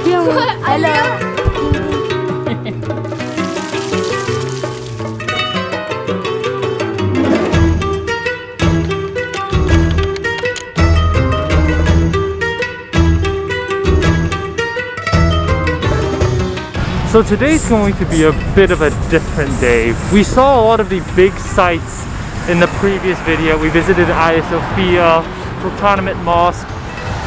Hello. So today's going to be a bit of a different day. We saw a lot of the big sites in the previous video. We visited Hagia Sophia, Sultanahmet Mosque.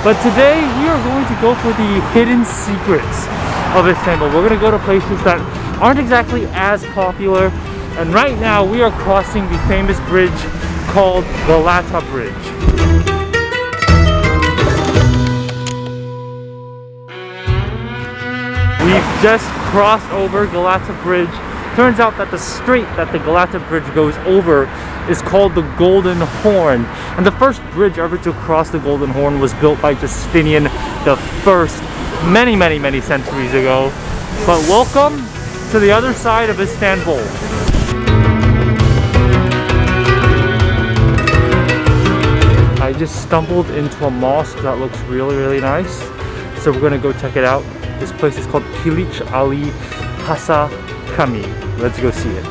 But today we are going to go for the hidden secrets of Istanbul. We're going to go to places that aren't exactly as popular. And right now we are crossing the famous bridge called Galata Bridge. We've just crossed over Galata Bridge. Turns out that the strait that the Galata Bridge goes over is called the Golden Horn. And the first bridge ever to cross the Golden Horn was built by Justinian the First many centuries ago. But welcome to the other side of Istanbul. I just stumbled into a mosque that looks really nice. So we're gonna go check it out. This place is called Kilich Ali Hasa Kami. Let's go see it.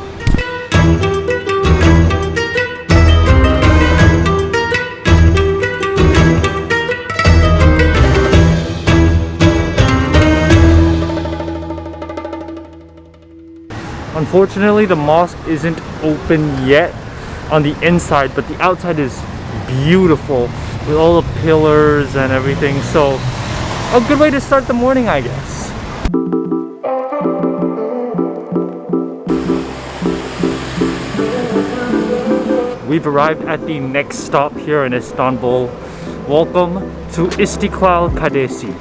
Unfortunately, the mosque isn't open yet on the inside, but the outside is beautiful with all the pillars and everything. So a good way to start the morning, I guess. We've arrived at the next stop here in Istanbul. Welcome to Istiklal Caddesi.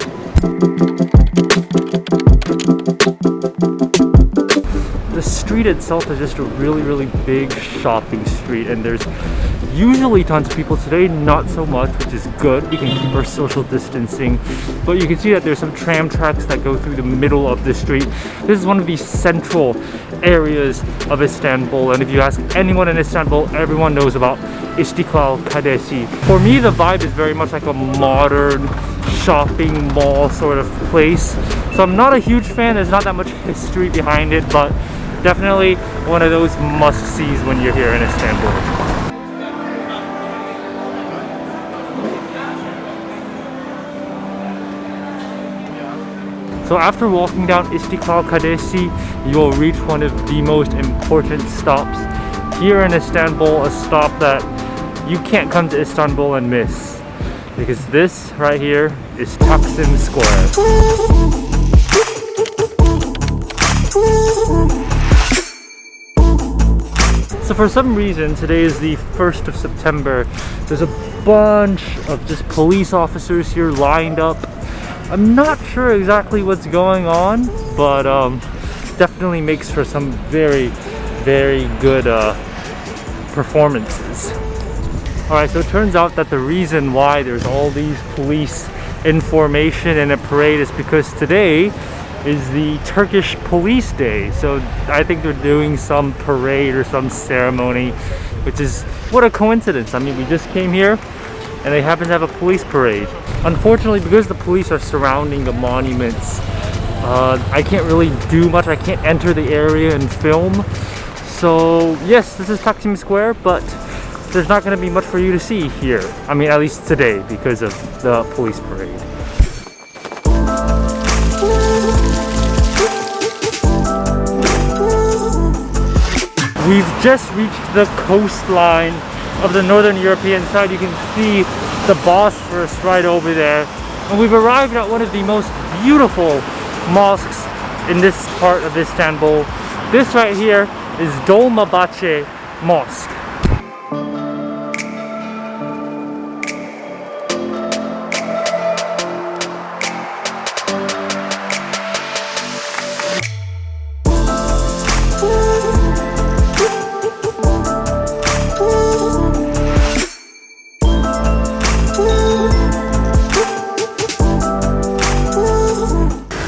The street itself is just a really big shopping street, and there's usually tons of people. Today not so much, which is good. We can keep our social distancing, but you can see that there's some tram tracks that go through the middle of the street. This is one of the central areas of Istanbul, and if you ask anyone in Istanbul, everyone knows about Istiklal Caddesi. For me, the vibe is very much like a modern shopping mall sort of place, so I'm not a huge fan. There's not that much history behind it, but definitely one of those must-sees when you're here in Istanbul. So after walking down Istiklal Caddesi, you will reach one of the most important stops here in Istanbul, a stop that you can't come to Istanbul and miss, because this right here is TAKSIM Square. So for some reason, today is the 1st of September. There's a bunch of just police officers here lined up. I'm not sure exactly what's going on, but definitely makes for some very good performances. Alright, so it turns out that the reason why there's all these police in formation in a parade is because today is the Turkish Police Day. So I think they're doing some parade or some ceremony, which is, what a coincidence. I mean, we just came here and they happen to have a police parade. Unfortunately, because the police are surrounding the monuments, I can't really do much. I can't enter the area and film. So yes, this is Taksim Square, but there's not going to be much for you to see here. I mean, at least today, because of the police parade. We've just reached the coastline of the northern European side. You can see the Bosphorus right over there, and we've arrived at one of the most beautiful mosques in this part of Istanbul. This right here is Dolmabahce Mosque.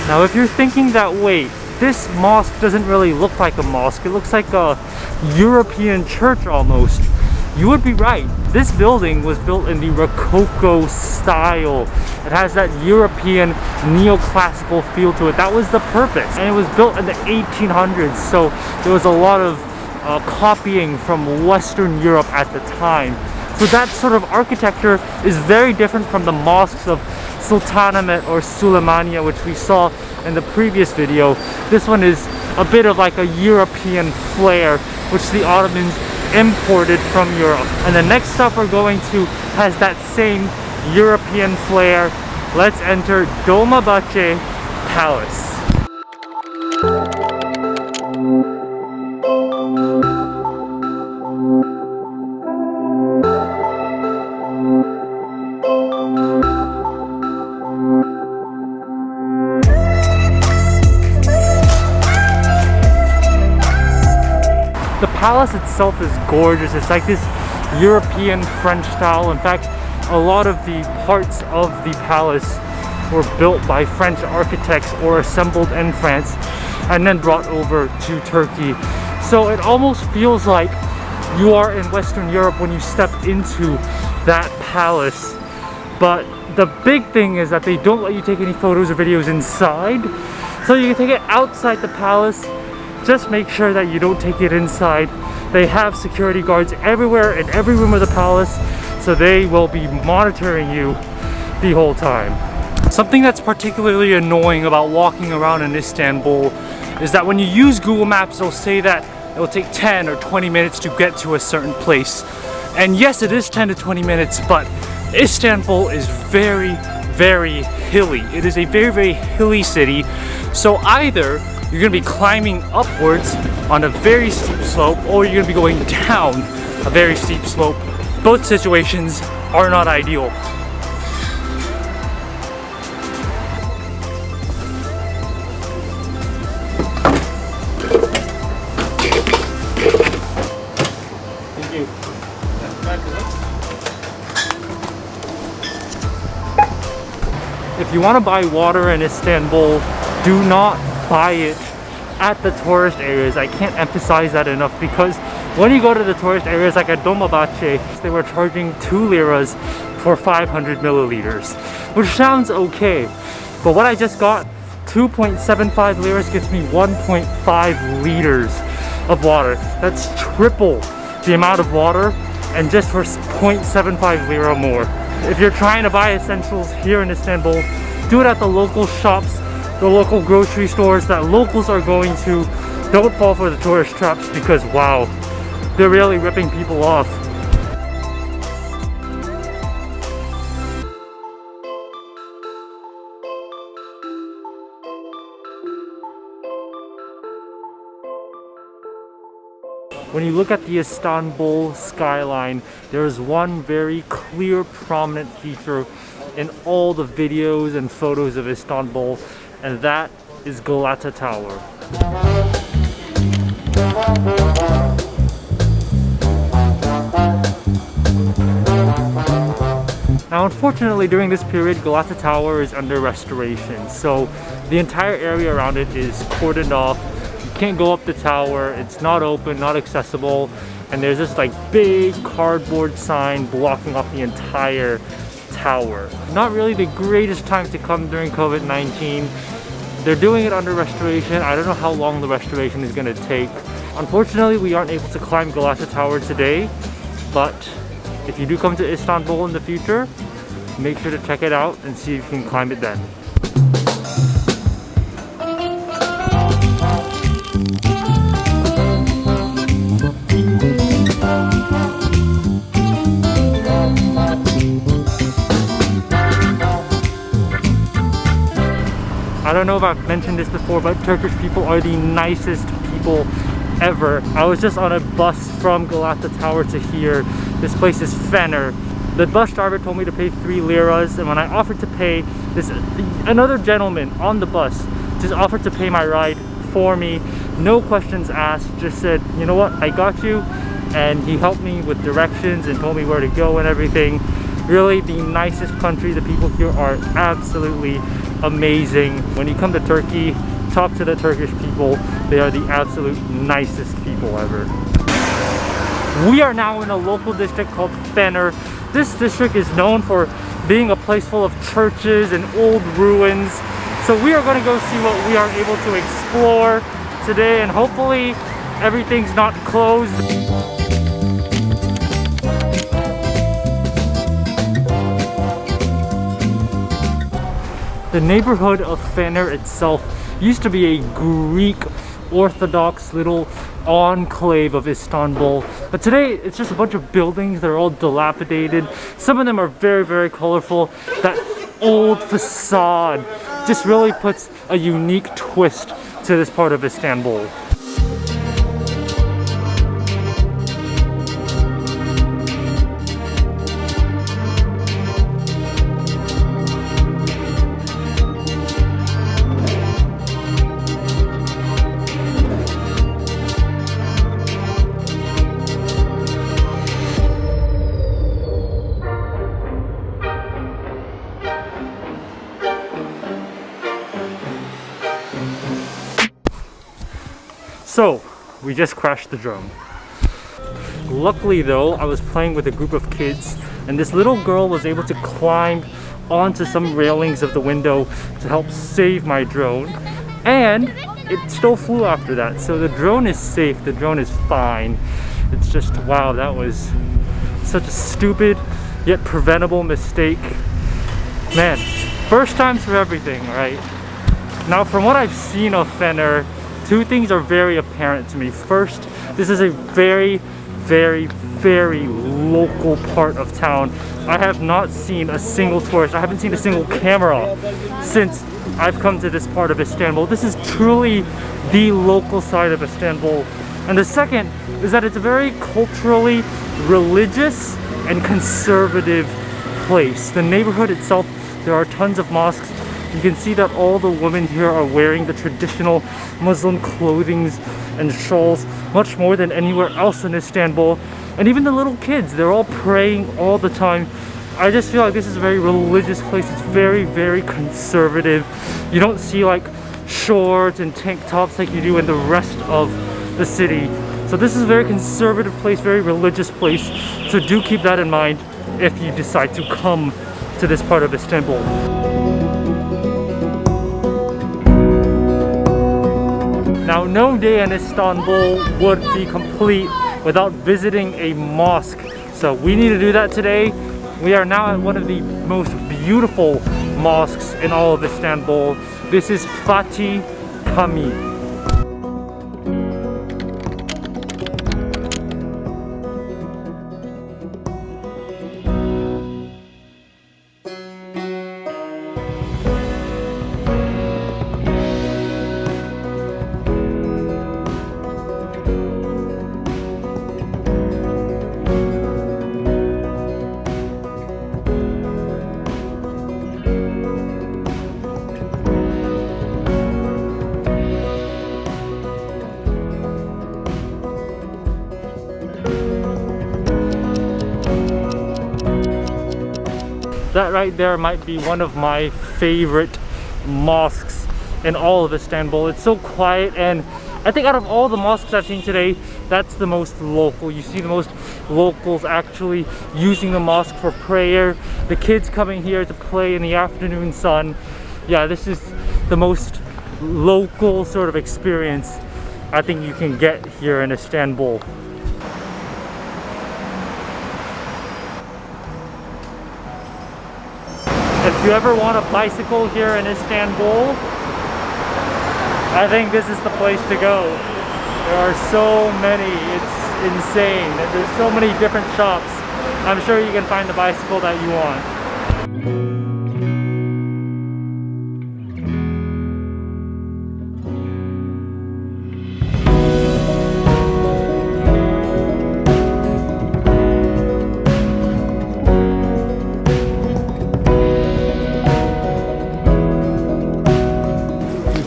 Now if you're thinking that, wait, this mosque doesn't really look like a mosque, it looks like a European church almost, you would be right. This building was built in the Rococo style. It has that European neoclassical feel to it. That was the purpose. And it was built in the 1800s, so there was a lot of copying from Western Europe at the time. So that sort of architecture is very different from the mosques of Sultanahmet or Suleymaniye, which we saw in the previous video. This one is a bit of like a European flair, which the Ottomans imported from Europe. And the next stop we're going to has that same European flair. Let's enter Dolmabahce Palace. The palace itself is gorgeous. It's like this European French style. In fact, a lot of the parts of the palace were built by French architects or assembled in France and then brought over to Turkey. So it almost feels like you are in Western Europe when you step into that palace. But the big thing is that they don't let you take any photos or videos inside. So you can take it outside the palace. Just make sure that you don't take it inside. They have security guards everywhere in every room of the palace, so they will be monitoring you the whole time. Something that's particularly annoying about walking around in Istanbul is that when you use Google Maps, it'll say that it will take 10 or 20 minutes to get to a certain place. And yes, it is 10 to 20 minutes, but Istanbul is very, very hilly. It is a very, very hilly city. So either you're going to be climbing upwards on a very steep slope, or you're going to be going down a very steep slope. Both situations are not ideal. Thank you. If you want to buy water in Istanbul, do not buy it at the tourist areas. I can't emphasize that enough, because when you go to the tourist areas like at Dolmabahce, they were charging 2 liras for 500 milliliters, which sounds okay. But what I just got, 2.75 liras gets me 1.5 liters of water. That's triple the amount of water, and just for 0.75 lira more. If you're trying to buy essentials here in Istanbul, do it at the local shops, the local grocery stores that locals are going to. Don't fall for the tourist traps, because wow, they're really ripping people off. When you look at the Istanbul skyline, there is one very clear, prominent feature in all the videos and photos of Istanbul, and that is Galata Tower. Now unfortunately, during this period, Galata Tower is under restoration, so the entire area around it is cordoned off. You can't go up the tower, it's not open, not accessible, and there's this like big cardboard sign blocking off the entire tower. Not really the greatest time to come during COVID-19. They're doing it under restoration. I don't know how long the restoration is going to take. Unfortunately, we aren't able to climb Galata Tower today, but if you do come to Istanbul in the future, make sure to check it out and see if you can climb it then. I don't know if I've mentioned this before, but Turkish people are the nicest people ever. I was just on a bus from Galata Tower to here. This place is Fener. The bus driver told me to pay 3 liras, and when I offered to pay, another gentleman on the bus just offered to pay my ride for me. No questions asked, just said, you know what, I got you. And he helped me with directions and told me where to go and everything. Really the nicest country. The people here are absolutely amazing. When you come to Turkey, talk to the Turkish people. They are the absolute nicest people ever. We are now in a local district called Fener. This district is known for being a place full of churches and old ruins. So we are going to go see what we are able to explore today, and hopefully everything's not closed. The neighborhood of Fener itself used to be a Greek Orthodox little enclave of Istanbul, but today it's just a bunch of buildings that are all dilapidated. Some of them are very, very colorful. That old facade just really puts a unique twist to this part of Istanbul. So, we just crashed the drone. Luckily though, I was playing with a group of kids and this little girl was able to climb onto some railings of the window to help save my drone. And it still flew after that. So the drone is safe, the drone is fine. It's just, wow, that was such a stupid yet preventable mistake. Man, first times for everything, right? Now from what I've seen of Fener, two things are very apparent to me. First, this is a very, very, very local part of town. I have not seen a single tourist. I haven't seen a single camera since I've come to this part of Istanbul. This is truly the local side of Istanbul. And the second is that it's a very culturally religious and conservative place. The neighborhood itself, there are tons of mosques. You can see that all the women here are wearing the traditional Muslim clothings and shawls much more than anywhere else in Istanbul. And even the little kids, they're all praying all the time. I just feel like this is a very religious place. It's very, very conservative. You don't see like shorts and tank tops like you do in the rest of the city. So this is a very conservative place, very religious place. So do keep that in mind if you decide to come to this part of Istanbul. Now, no day in Istanbul would be complete without visiting a mosque. So we need to do that today. We are now at one of the most beautiful mosques in all of Istanbul. This is Fatih Camii. That right there might be one of my favorite mosques in all of Istanbul. It's so quiet, and I think out of all the mosques I've seen today, that's the most local. You see the most locals actually using the mosque for prayer. The kids coming here to play in the afternoon sun. Yeah, this is the most local sort of experience I think you can get here in Istanbul. If you ever want a bicycle here in Istanbul, I think this is the place to go. There are so many, it's insane. There's so many different shops. I'm sure you can find the bicycle that you want.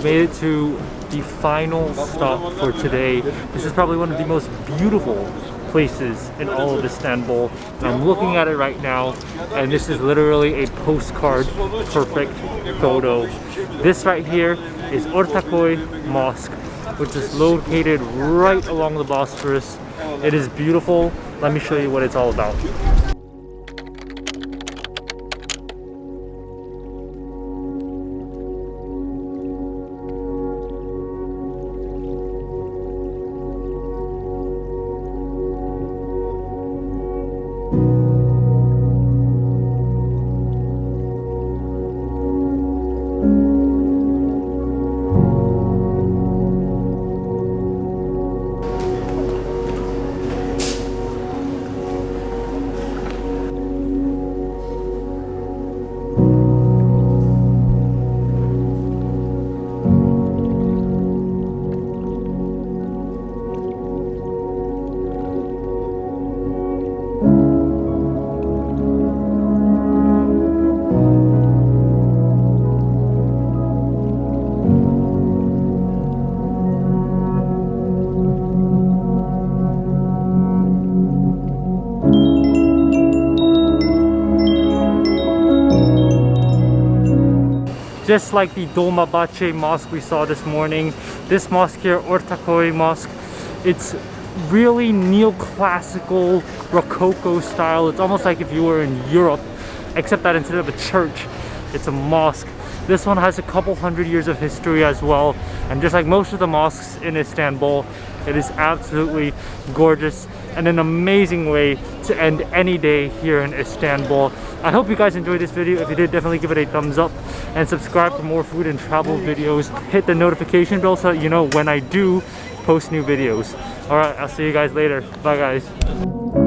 Made it to the final stop for today. This is probably one of the most beautiful places in all of Istanbul. And I'm looking at it right now, and this is literally a postcard perfect photo. This right here is Ortakoy Mosque. which is located right along the Bosphorus. It is beautiful. Let me show you what it's all about. Just like the Dolmabahce mosque we saw this morning, this mosque here, Ortakoy mosque, it's really neoclassical Rococo style. It's almost like if you were in Europe, except that instead of a church, it's a mosque. This one has a couple hundred years of history as well, and just like most of the mosques in Istanbul, it is absolutely gorgeous and an amazing way to end any day here in Istanbul. I hope you guys enjoyed this video. If you did, definitely give it a thumbs up and subscribe for more food and travel videos. Hit the notification bell so that you know when I do post new videos. Alright, I'll see you guys later. Bye guys.